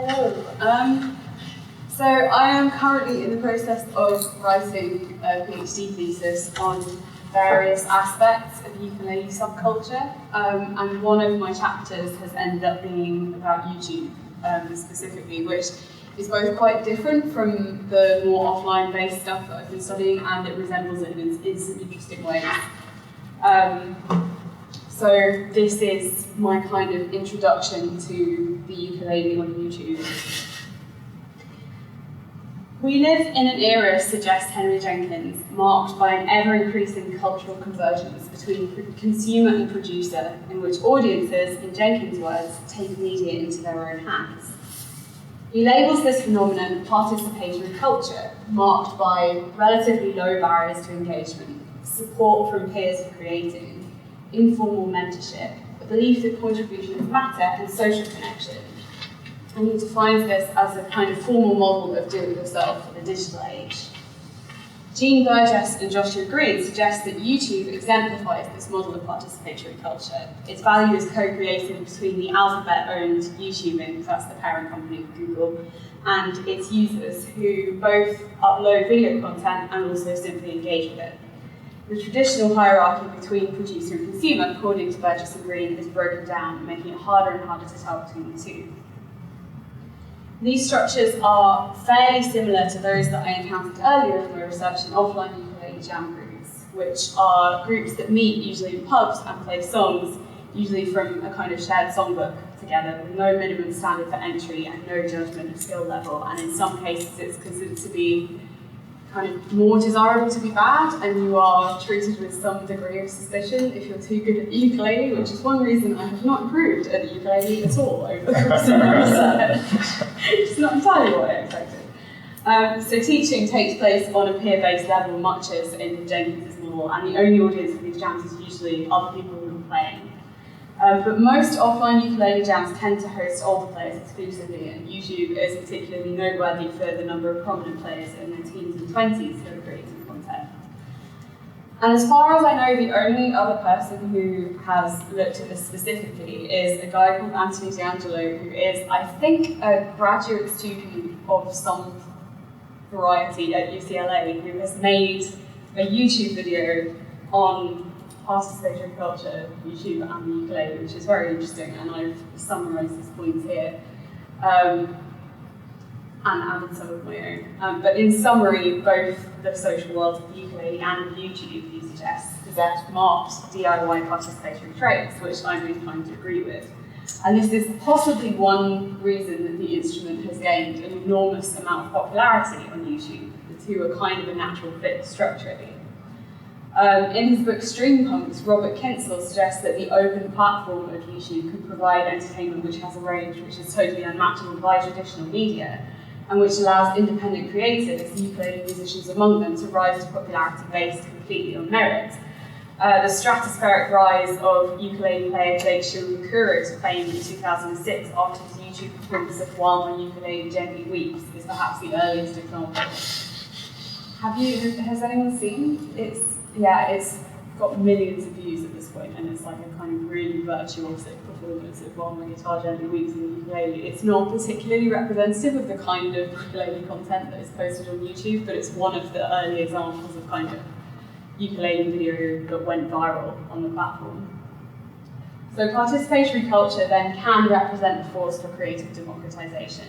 Hello. So I am currently in the process of writing a PhD thesis on various aspects of ukulele subculture, and one of my chapters has ended up being about YouTube specifically, which is both quite different from the more offline-based stuff that I've been studying, and it resembles it in some interesting ways. So this is my kind of introduction to the ukulele on YouTube. We live in an era, suggests Henry Jenkins, marked by an ever-increasing cultural convergence between consumer and producer, in which audiences, in Jenkins' words, take media into their own hands. He labels this phenomenon participatory culture, marked by relatively low barriers to engagement, support from peers for creating, informal mentorship, a belief that contributions matter, and social connection. And he defines this as a kind of formal model of do-it-yourself for the digital age. Jean Burgess and Joshua Green suggest that YouTube exemplifies this model of participatory culture. Its value is co-created between the Alphabet-owned YouTube Inc., that's the parent company of Google, and its users, who both upload video content and also simply engage with it. The traditional hierarchy between producer and consumer, according to Burgess and Green, is broken down, making it harder and harder to tell between the two. These structures are fairly similar to those that I encountered earlier in my research in offline ukulele jam groups, which are groups that meet usually in pubs and play songs, usually from a kind of shared songbook together, with no minimum standard for entry and no judgment of skill level, and in some cases it's considered to be kind of more desirable to be bad, and you are treated with some degree of suspicion if you're too good at the ukulele, which is one reason I have not improved at the ukulele at all over the course of my research. It's not entirely what I expected. So teaching takes place on a peer-based level, much as in Jenkins' model, and the only audience for these jams is usually other people who are playing. But most offline ukulele jams tend to host older players exclusively, and YouTube is particularly noteworthy for the number of prominent players in their teens and 20s who are creating content. And as far as I know, the only other person who has looked at this specifically is a guy called Anthony D'Angelo, who is, I think, a graduate student of some variety at UCLA, who has made a YouTube video on participatory culture, YouTube and the ukulele, which is very interesting, and I've summarised his points here and added some of my own. But in summary, both the social world of the ukulele and YouTube, he suggests, possess marked DIY participatory traits, which I'm inclined to agree with. And this is possibly one reason that the instrument has gained an enormous amount of popularity on YouTube. The two are kind of a natural fit structurally. In his book Streampunks, Robert Kinzel suggests that the open platform of YouTube could provide entertainment which has a range which is totally unmatchable by traditional media, and which allows independent creators, ukulele musicians among them, to rise to popularity based completely on merit. The stratospheric rise of ukulele player Jake Shirokuro's fame in 2006 after his YouTube performance of While My Ukulele Gently Weeps is perhaps the earliest example. Has anyone seen? It's got millions of views at this point, and it's like a kind of really virtuosic performance of While My Guitar Gently Weeps in the ukulele. It's not particularly representative of the kind of ukulele content that is posted on YouTube, but it's one of the early examples of kind of ukulele video that went viral on the platform. So participatory culture then can represent a force for creative democratization.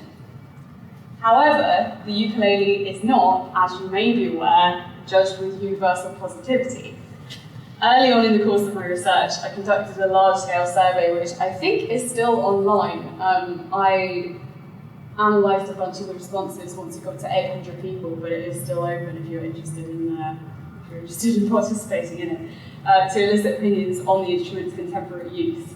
However, the ukulele is not, as you may be aware, judged with universal positivity. Early on in the course of my research, I conducted a large-scale survey, which I think is still online. I analysed a bunch of the responses once it got to 800 people, but it is still open if you're interested in participating in it, to elicit opinions on the instrument's contemporary use.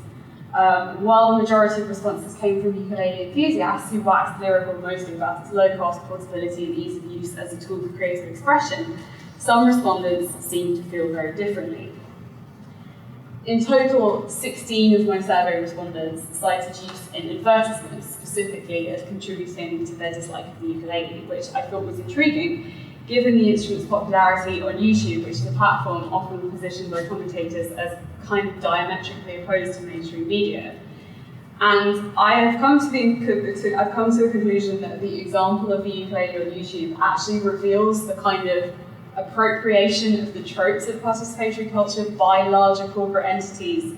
While the majority of responses came from ukulele enthusiasts who waxed lyrical mostly about its low-cost, portability and ease of use as a tool for creative expression, some respondents seemed to feel very differently. In total, 16 of my survey respondents cited use in advertisements specifically as contributing to their dislike of the ukulele, which I thought was intriguing, given the instrument's popularity on YouTube, which is a platform often positioned by commentators as kind of diametrically opposed to mainstream media. And I've come to a conclusion that the example of the ukulele on YouTube actually reveals the kind of appropriation of the tropes of participatory culture by larger corporate entities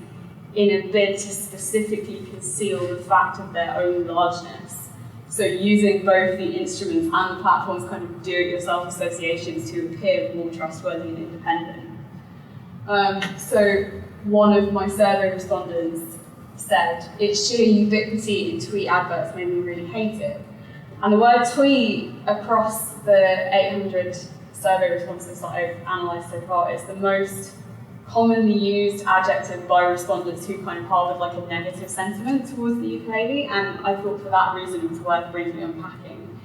in a bid to specifically conceal the fact of their own largeness. So using both the instruments and the platform's kind of do-it-yourself associations to appear more trustworthy and independent. So one of my survey respondents said, "Its sheer ubiquity in tweet adverts made me really hate it." And the word tweet across the 800 survey responses that I've analysed so far is the most commonly used adjective by respondents who kind of harboured like a negative sentiment towards the ukulele, and I thought for that reason it was worth briefly unpacking.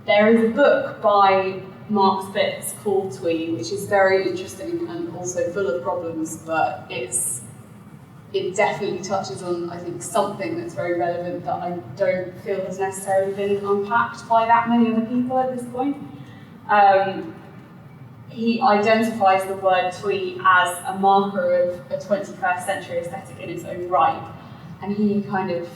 There is a book by Mark Spitz called Twee, which is very interesting and also full of problems, but it definitely touches on, I think, something that's very relevant that I don't feel has necessarily been unpacked by that many other people at this point. He identifies the word twee as a marker of a 21st century aesthetic in its own right, and he kind of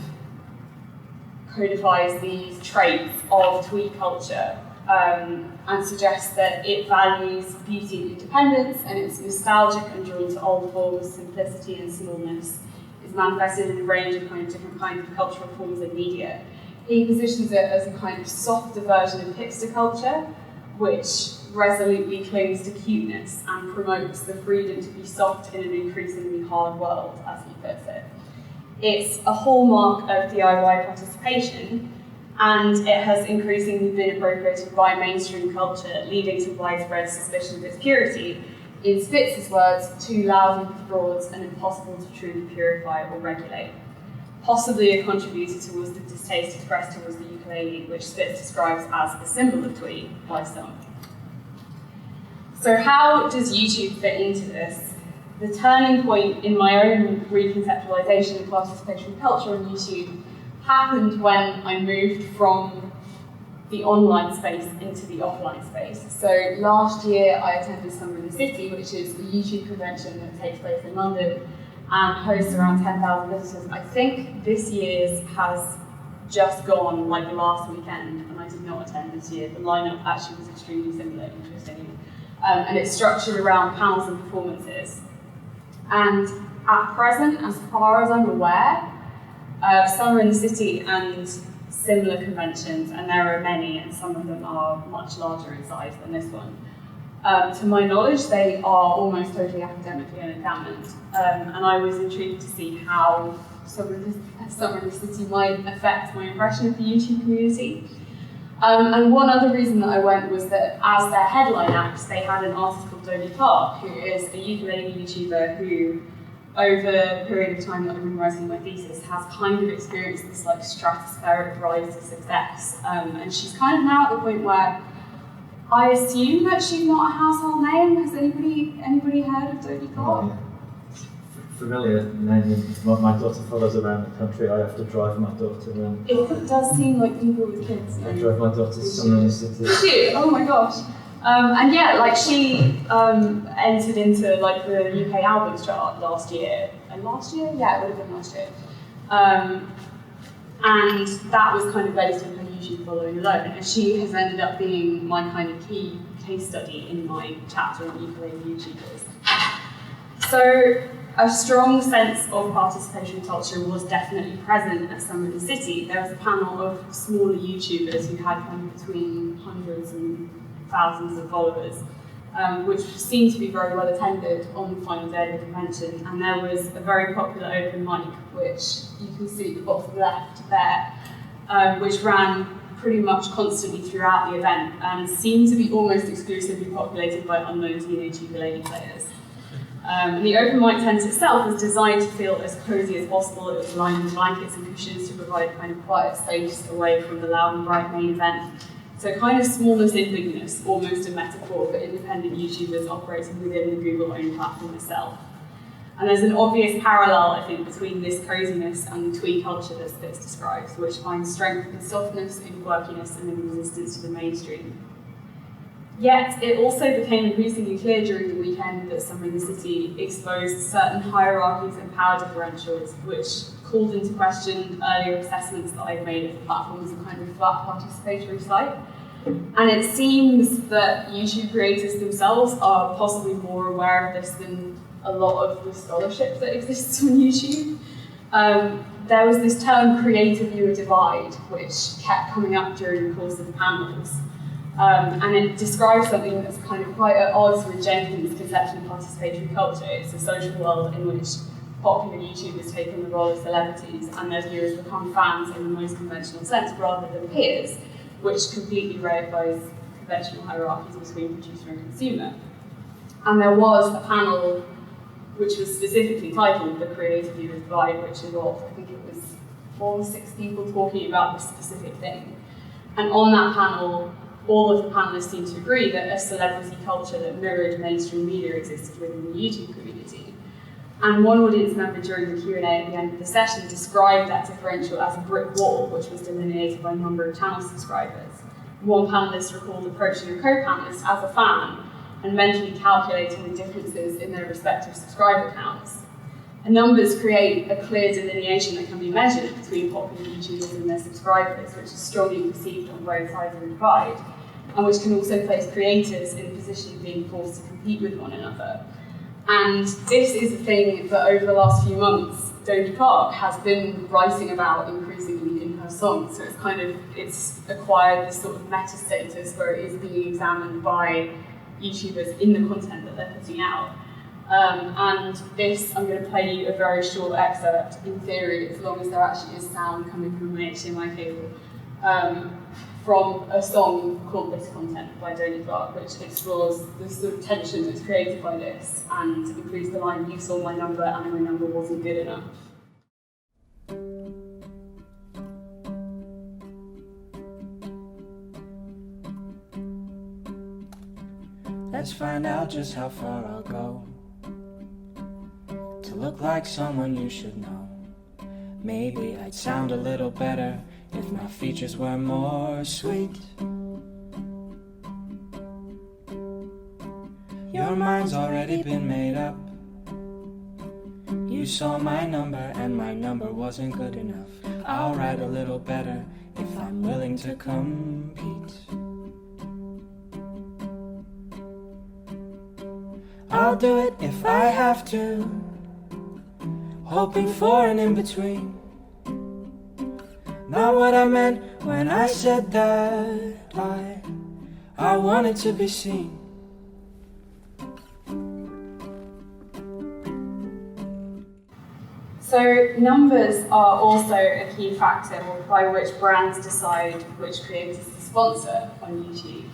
codifies these traits of twee culture and suggests that it values beauty and independence, and it's nostalgic and drawn to old forms, simplicity and smallness. It's manifested in a range of kind of different kinds of cultural forms and media. He positions it as a kind of softer version of hipster culture, which resolutely clings to cuteness and promotes the freedom to be soft in an increasingly hard world, as he puts it. It's a hallmark of DIY participation, and it has increasingly been appropriated by mainstream culture, leading to widespread suspicion of its purity. In Spitz's words, too loud for frauds and impossible to truly purify or regulate. Possibly a contributor towards the distaste expressed towards the ukulele, which Spitz describes as a symbol of twee by some. So how does YouTube fit into this? The turning point in my own reconceptualization of participatory culture on YouTube happened when I moved from the online space into the offline space. So last year I attended Summer in the City, which is a YouTube convention that takes place in London and hosts around 10,000 visitors. I think this year's has just gone like last weekend, and I did not attend this year. The lineup actually was extremely similar, interestingly. And it's structured around panels and performances. And at present, as far as I'm aware, Summer in the City and similar conventions, and there are many, and some of them are much larger in size than this one. To my knowledge, they are almost totally academically unexamined, and I was intrigued to see how Summer in the City might affect my impression of the YouTube community. And one other reason that I went was that as their headline act, they had an artist called Dodie Clark, who is a ukulele YouTuber who, over the period of time that I've been writing my thesis, has kind of experienced this like stratospheric rise to success. And she's kind of now at the point where I assume that she's not a household name. Has anybody heard of Dodie Clark? Oh, yeah. Familiar name. My daughter follows around the country. I have to drive my daughter around. It does seem like people with kids. I drive my daughter to Summer in the City. Did you? Oh my gosh. And yeah, like she entered into like the UK albums chart last year. And last year? Yeah, it would have been last year. And that was kind of based on her YouTube following alone. And she has ended up being my kind of key case study in my chapter on ukulele YouTubers. So a strong sense of participation culture was definitely present at Summer in the City. There was a panel of smaller YouTubers who had kind of between hundreds and thousands of followers, which seemed to be very well attended on the final day of the convention. And there was a very popular open mic, which you can see at the bottom left there, which ran pretty much constantly throughout the event and seemed to be almost exclusively populated by unknown teenage ukulele players. The open mic tent itself was designed to feel as cosy as possible. It was lined with blankets and cushions to provide kind of quiet space away from the loud and bright main event. So kind of smallness in bigness, almost a metaphor for independent YouTubers operating within the Google-owned platform itself. And there's an obvious parallel, I think, between this coziness and the twee culture that Spitz describes, which finds strength in softness, in quirkiness, and in resistance to the mainstream. Yet, it also became increasingly clear during the weekend that Summer in the City exposed certain hierarchies and power differentials, which called into question earlier assessments that I've made of the platform as a kind of flat participatory site. And it seems that YouTube creators themselves are possibly more aware of this than a lot of the scholarship that exists on YouTube. There was this term creator viewer divide, which kept coming up during the course of the panels. And it describes something that's kind of quite at odds with Jenkins' conception of participatory culture. It's a social world in which popular YouTubers take on the role of celebrities and their viewers become fans in the most conventional sense rather than peers, which completely reifies conventional hierarchies between producer and consumer. And there was a panel which was specifically titled The Creator Viewer Divide, which involved, I think it was 4 or 6 people talking about this specific thing. And on that panel, all of the panelists seemed to agree that a celebrity culture that mirrored mainstream media existed within the YouTube community. And one audience member during the Q&A at the end of the session described that differential as a brick wall, which was delineated by a number of channel subscribers. One panelist recalled approaching a co-panelist as a fan and mentally calculating the differences in their respective subscriber counts. And numbers create a clear delineation that can be measured between popular YouTubers and their subscribers, which is strongly perceived on both sides of the divide, and which can also place creators in a position of being forced to compete with one another. And this is a thing that over the last few months, Dancecult has been writing about increasingly in her songs. So it's acquired this sort of meta status where it is being examined by YouTubers in the content that they're putting out. And this, I'm going to play you a very short excerpt, in theory, as long as there actually is sound coming from my HDMI cable, from a song called This Content by Dancecult, which explores the sort of tension that's created by this and includes the line, "You saw my number and my number wasn't good enough." Let's find out just how far I'll go to look like someone you should know. Maybe I'd sound a little better if my features were more sweet. Your mind's already been made up. You saw my number and my number wasn't good enough. I'll write a little better if I'm willing to compete. I'll do it if I have to, hoping for an in-between. Not what I meant when I said that I wanted to be seen. So numbers are also a key factor by which brands decide which creators to sponsor on YouTube.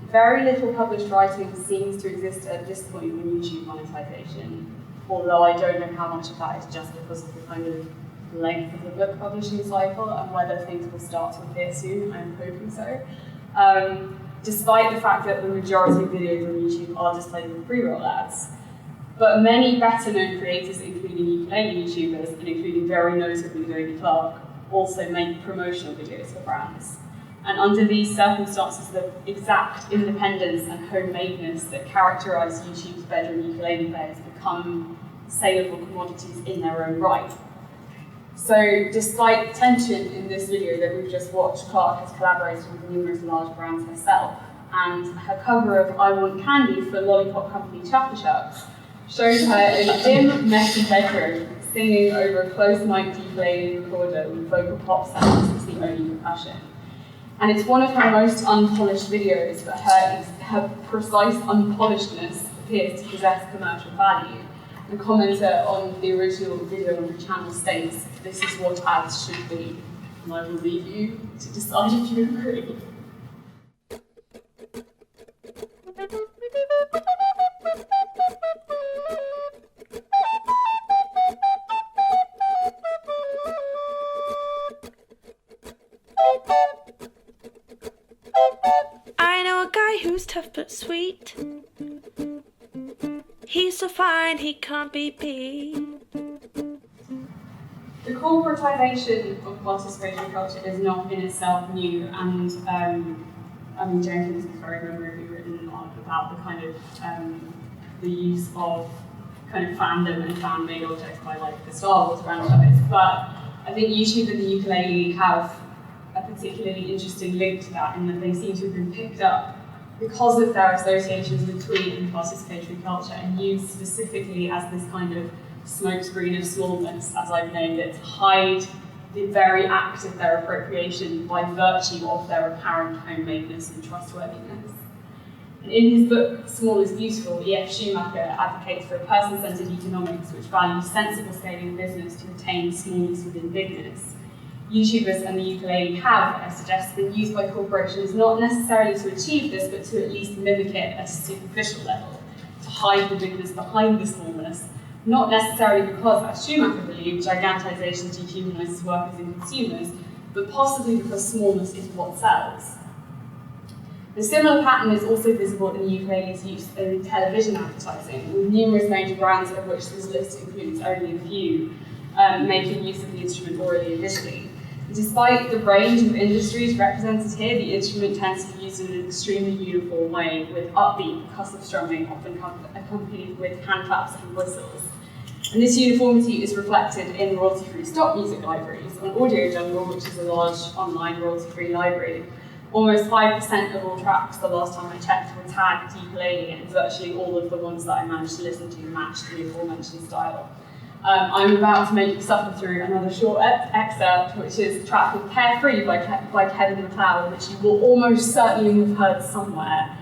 Very little published writing seems to exist at this point on YouTube monetization, although I don't know how much of that is just because of the kind of length of the book publishing cycle and whether things will start to appear soon. I'm hoping so. Despite the fact that the majority of videos on YouTube are displayed with pre-roll ads, but many better known creators, including ukulele YouTubers and including very notably Dancecult, also make promotional videos for brands. And under these circumstances, the exact independence and homemadeness that characterize YouTube's bedroom ukulele players become saleable commodities in their own right. So despite the tension in this video that we've just watched, Clark has collaborated with numerous large brands herself, and her cover of I Want Candy for lollipop company Chappa Chups shows her in a dim, messy bedroom singing over a close-mic'd ukulele recorder with vocal pop sounds as the only percussion. And it's one of her most unpolished videos, but her precise unpolishedness appears to possess commercial value. The commenter on the original video on her channel states, "This is what ads should be," and I will leave you to decide if you agree. I know a guy who's tough but sweet. He's so fine he can't be beat. The corporatization of participatory culture is not in itself new, and Jenkins has very memorably written about the kind of the use of kind of fandom and fan-made objects by like the Star Wars franchise. But I think YouTube and the ukulele have a particularly interesting link to that, in that they seem to have been picked up because of their associations with tweet and participatory culture, and used specifically as this kind of smokescreen of smallness, as I've named it, to hide the very act of their appropriation by virtue of their apparent homemadeness and trustworthiness. And in his book, Small is Beautiful, E.F. Schumacher advocates for a person-centered economics which values sensible scaling of business to attain smallness within bigness. YouTubers and the ukulele have, I suggest, been used by corporations not necessarily to achieve this, but to at least mimic it at a superficial level, to hide the bigness behind the smallness, not necessarily because, as Schumacher believed, gigantization dehumanises workers and consumers, but possibly because smallness is what sells. A similar pattern is also visible in the ukulele's use in television advertising, with numerous major brands, of which this list includes only a few, making use of the instrument orally and visually. Despite the range of industries represented here, the instrument tends to be used in an extremely uniform way, with upbeat, percussive strumming, often accompanied with hand claps and whistles. And this uniformity is reflected in royalty-free stock music libraries. On Audio Jungle, which is a large online royalty-free library, almost 5% of all tracks, the last time I checked, were tagged ukulele, and virtually all of the ones that I managed to listen to matched the aforementioned style. I'm about to make you suffer through another short excerpt, which is a track called Carefree by Kevin MacLeod, which you will almost certainly have heard somewhere,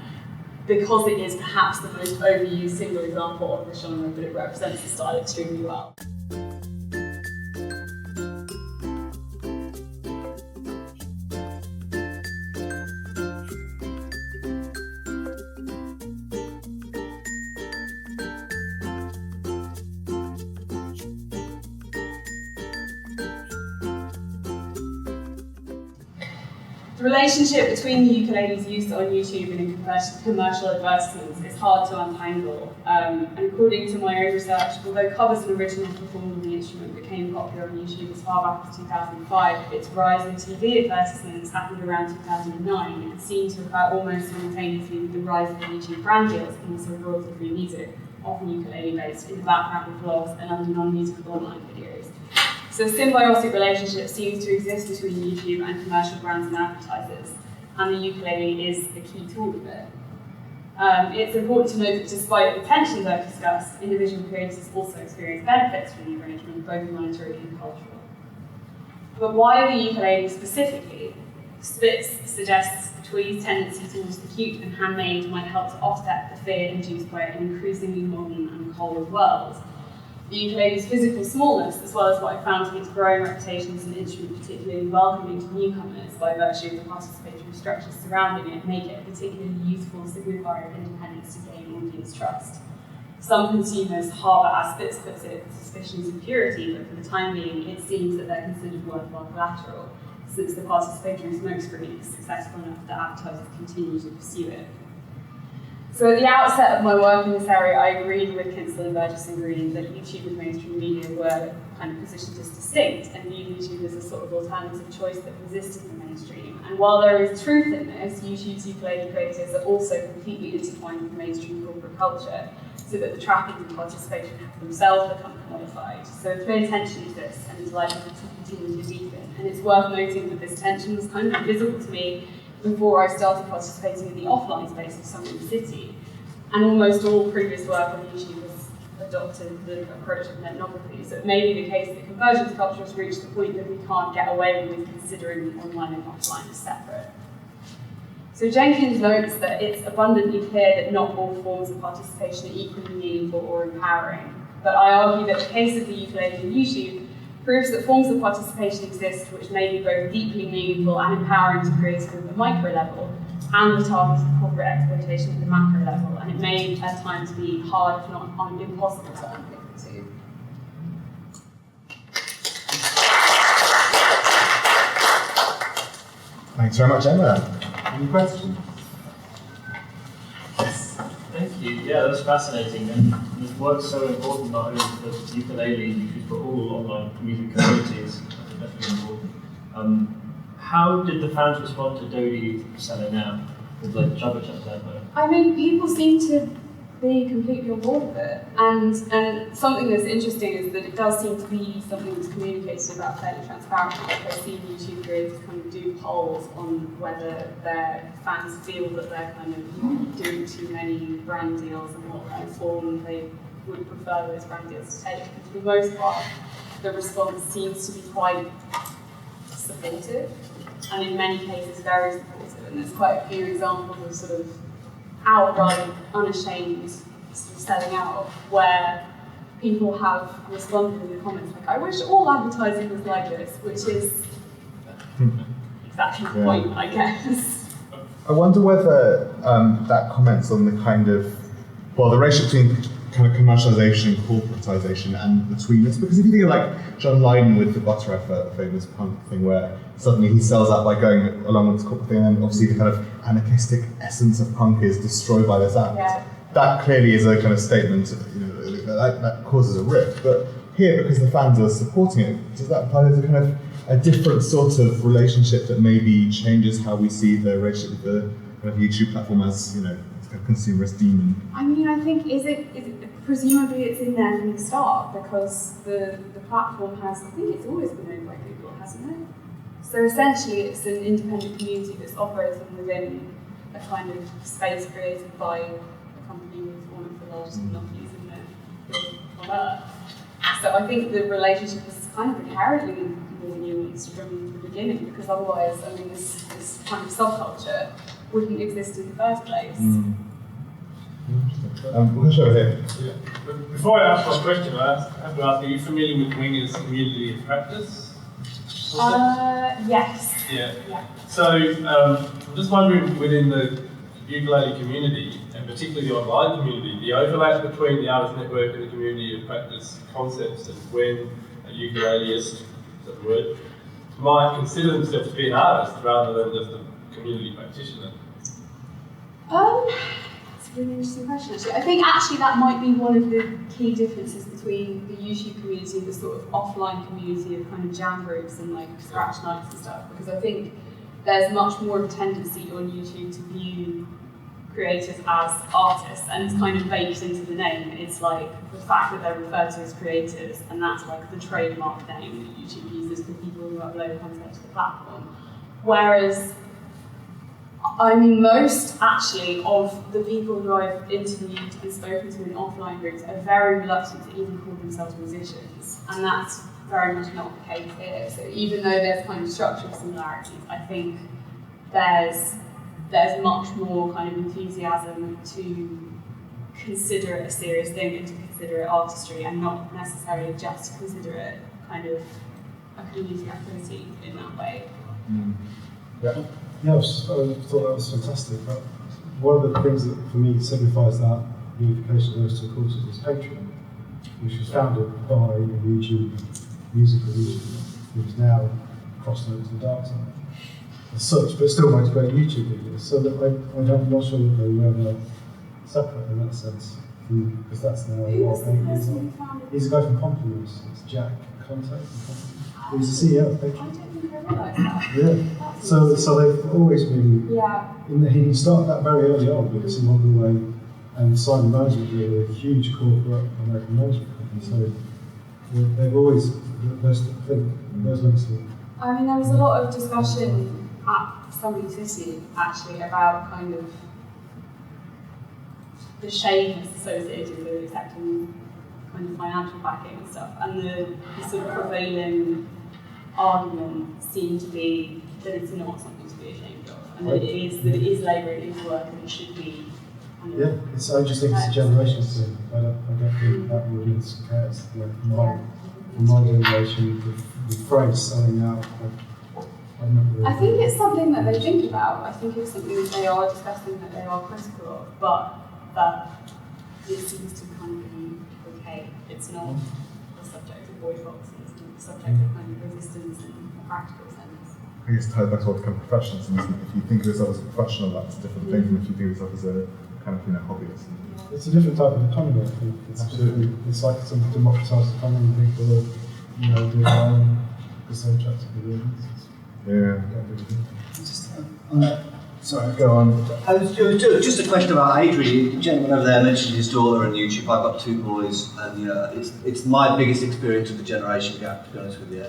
because it is perhaps the most overused single example of the genre, but it represents the style extremely well. The relationship between the ukulele's use on YouTube and in commercial advertisements is hard to untangle. And according to my own research, although covers and originals performed on the instrument became popular on YouTube as far back as 2005, its rise in TV advertisements happened around 2009 and seemed to occur almost simultaneously with the rise of the YouTube brand deals and also royalty-free music, often ukulele-based, in the background of vlogs and other non-musical online videos. So a symbiotic relationship seems to exist between YouTube and commercial brands and advertisers, and the ukulele is the key tool of it. It's important to note that despite the tensions I've discussed, individual creators also experience benefits from the arrangement, both monetary and cultural. But why the ukulele specifically? Spitz suggests Tweed's tendency towards the cute and handmade might help to offset the fear induced by an increasingly modern and cold world. The ukulele's physical smallness, as well as what I found to be its growing reputation as an instrument particularly welcoming to newcomers by virtue of the participatory structures surrounding it, make it a particularly useful signifier of independence to gain audience trust. Some consumers harbour, as Spitz puts it, suspicions of purity, but for the time being, it seems that they're considered worthwhile collateral, since the participatory smokescreen is successful enough that advertisers continue to pursue it. So at the outset of my work in this area, I agreed with Kinsella and Burgess and Green that YouTube and mainstream media were kind of positioned as distinct and viewed YouTube as a sort of alternative choice that resisted the mainstream. And while there is truth in this, YouTube's ukulele creators are also completely intertwined with mainstream corporate culture, so that the tracking and participation have themselves become commodified. So a clear tension exists, and it's likely to continue to deepen. And it's worth noting that this tension was kind of invisible to me before I started participating in the offline space of Summer City. And almost all previous work on YouTube has adopted the approach of ethnography. So it may be the case that convergence culture has reached the point that we can't get away with considering the online and offline as separate. So Jenkins notes that it's abundantly clear that not all forms of participation are equally meaningful or empowering. But I argue that the case of the ukulele and YouTube proves that forms of participation exist which may be both deeply meaningful and empowering to creators at the micro level, and the targets of corporate exploitation at the macro level, and it may at times be hard, if not impossible, to unpick the two. Thanks very much, Emma. Any questions? Yes. Thank you. Yeah, that's fascinating. And this work's so important not only for the ukulele, but all online music communities. I think that's really important. How did the fans respond to Dodie selling out with the Jabba Chat? I mean, people seem to be completely on board with it. And something that's interesting is that it does seem to be something that's communicated about fairly transparently. Like I've seen YouTube creators kind of do polls on whether their fans feel that they're kind of doing too many brand deals and what kind of form they would prefer those brand deals to take. And for the most part, the response seems to be quite supportive, and in many cases very supportive. And there's quite a few examples of sort of outright, unashamed sort of selling out, where people have responded in the comments like, I wish all advertising was like this, which is exactly the point, I guess. I wonder whether that comments on the kind of, well, the ratio between kind of commercialization and corporatization and between us, because if you think of like John Lydon with the Butter Effort, famous punk thing, where suddenly he sells out by going along with this corporate thing, and then obviously the kind of anarchistic essence of punk is destroyed by this act. Yeah. That clearly is a kind of statement, that causes a rift. But here, because the fans are supporting it, does that imply there's a kind of a different sort of relationship that maybe changes how we see the relationship with the kind of YouTube platform as, a consumerist demon? I mean, I think presumably it's in there from the start, because the platform has, I think it's always been owned by Google, hasn't it? So essentially it's an independent community that's operating within a kind of space created by a company with one of the largest monopolies in the field on Earth. So I think the relationship is kind of inherently more nuanced from the beginning, because otherwise, I mean, this kind of subculture wouldn't exist in the first place. We'll show here. Yeah. But before I ask my question, I have to ask, are you familiar with Winger's community of practice? Yes. Yeah. So I'm just wondering, within the ukulele community, and particularly the online community, the overlap between the artist network and the community of practice concepts, and when a ukuleleist, is that the word, might consider themselves to be an artist rather than just a community practitioner. That's a really interesting question, actually. I think actually that might be one of the key differences between the YouTube community and the sort of offline community of kind of jam groups and like scratch nights and stuff, because I think there's much more of a tendency on YouTube to view creators as artists, and it's kind of baked into the name. It's like the fact that they're referred to as creators, and that's like the trademark name that YouTube uses for people who upload content to the platform. Whereas, I mean, most actually of the people who I've interviewed and spoken to in offline groups are very reluctant to even call themselves musicians, and that's very much not the case here. So even though there's kind of structural similarities, I think there's much more kind of enthusiasm to consider it a serious thing and to consider it artistry, and not necessarily just to consider it kind of a community activity in that way. Yeah. Yeah, I thought that was fantastic. But one of the things that for me signifies that unification of those two courses is Patreon, which was founded by a YouTube musical YouTuber, which is now crossed over to the dark side as such, but still makes great YouTube videos. So that I'm not sure that they were separate in that sense, because that's now what Patreon is. He's a guy from Compliments, it's Jack Contact. He's the CEO of Patreon. I don't think I realised that. Yeah. So they've always been. Yeah. He started that very early on because he wanted away and signed a management deal with a huge corporate American management company. So they've always those links. I mean, there was a lot of discussion at Summit City actually about kind of the shame that's associated with accepting kind of financial backing and stuff, and the sort of prevailing argument seemed to be that it's not something to be ashamed of, and that it is labour, it is work, and it should be. Yeah, I just think it's a generation thing. I don't think that audience cares. Like my generation, the phrase selling out. I think it's something that they think about. I think it's something that they are discussing, that they are critical of, but that it seems to kind of be okay. It's not the subject of boycotts, it's not the subject of kind of resistance in a practical sense. I guess it ties back to what kind of professionalism, isn't it? If you think of yourself as a professional, that's a different thing from if you think of yourself as a kind of hobbyist. It's a different type of economy, I think. It's like some democratised economy, people do their own, because they're attracted to the audience. Yeah. Just on that Sorry, go on. Just a question about age, really. The gentleman over there mentioned his daughter and YouTube. I've got 2 boys, and it's my biggest experience with the generation gap. To be honest with you,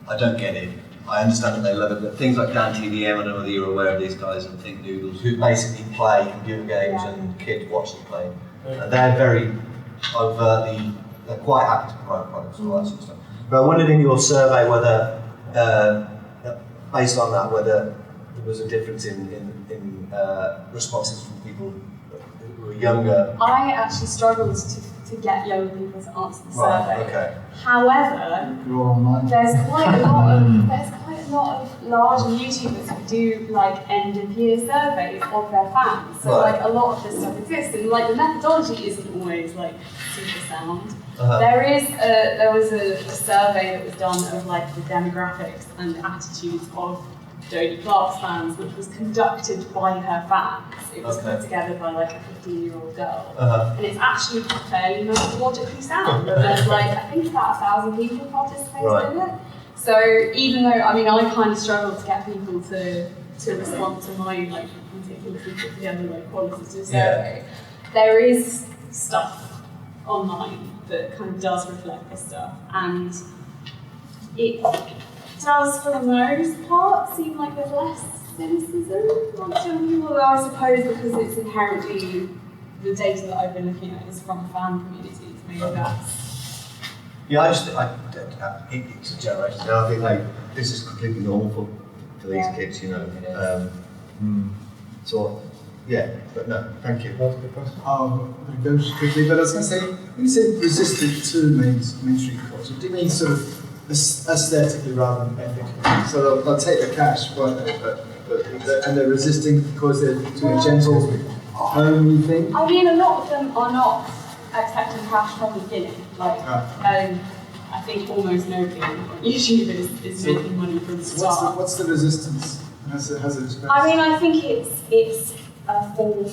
I don't get it. I understand that they love it, but things like DanTDM, I don't know whether you're aware of these guys, and Think Noodles, who basically play computer games and kids watch them play. They're very overtly, they're quite happy to provide products and all that sort of stuff. But I wondered in your survey whether, based on that, whether there was a difference in responses from people who were younger. I actually struggled to get young people to answer the survey. Okay. However, there's quite a lot of large YouTubers who do like end of year surveys of their fans. So like a lot of this stuff exists, and like the methodology isn't always like super sound. There was a survey that was done of like the demographics and attitudes of Jodie Clark's fans, which was conducted by her fans. It was put together by like a 15-year-old girl, and it's actually fairly methodologically sound. There's like I think about 1,000 people participated in it. So even though I kind of struggled to get people to respond to my like meticulously put together like qualitative survey, there is stuff online that kind of does reflect this stuff, and it does, for the most part, seem like there's less cynicism amongst young people, I suppose because it's inherently, the data that I've been looking at is from fan communities, maybe that's... Yeah, it's a generation. I think this is completely normal for these kids, So, yeah, but no, thank you. That's a good question. I go quickly, but I was going to say, when you say resistant to mainstream culture, do you mean sort of aesthetically rather than ethically? So they'll take the cash, won't they? And they're resisting because they're doing a gentle, homely thing? I mean, a lot of them are not accepting cash from the beginning. I think almost nobody on YouTube is making money from the start. What's the resistance? Has it expressed? I think it's a form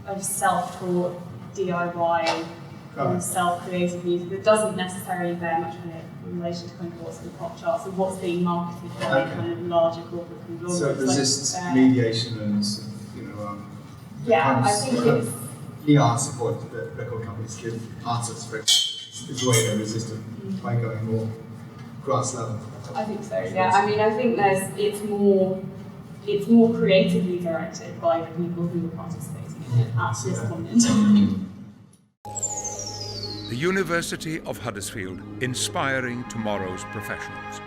of self-taught DIY and self-created music that doesn't necessarily bear much in relation to kind of what's in the pop charts and what's being marketed by kind of larger corporate conglomerates. So it resists mediation and I think it's PR support that record companies give artists, for example, is the way they resist it by going more grass level. I think so. Yeah. I think it's more creatively directed by the people who are participating in it at this point in time. The University of Huddersfield, inspiring tomorrow's professionals.